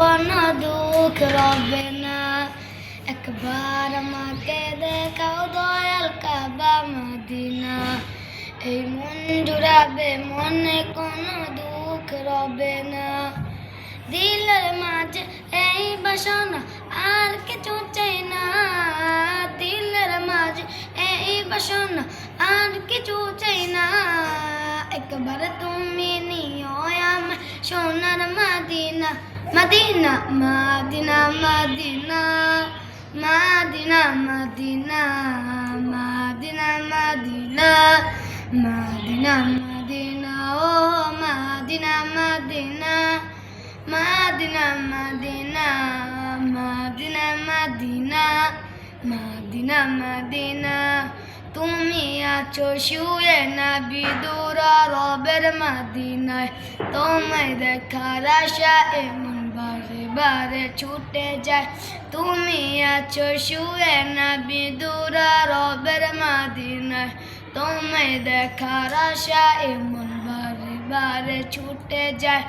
কোনো দুঃখ রবে না। একবার আমাকে দেখাও দয়াল কাবা মদিনা, এই মন জুড়াবে মনে কোনো দুঃখ রবে না। দিলের মাঝে এই বাসনা আর কিছু চাই না, দিলের মাঝে এই বাসনা আর কিছু চাই না। একবার তুমি নিও আমায় সোনার Medina, Medina Medina Medina Medina Medina Medina Medina Medina Medina ও Medina Medina Medina Medina Medina Medina Medina Medina. তুমি আছো শুয়ে নবী দূরা রবের মদিনায়, তোমায় দেখার আশা এমন বারে বারে ছুটে যায়। তুমি আছো শুয়ে নবী দূরা রবের মদিনায়, তোমায় দেখার আশা এমন বারে বারে ছুটে যায়।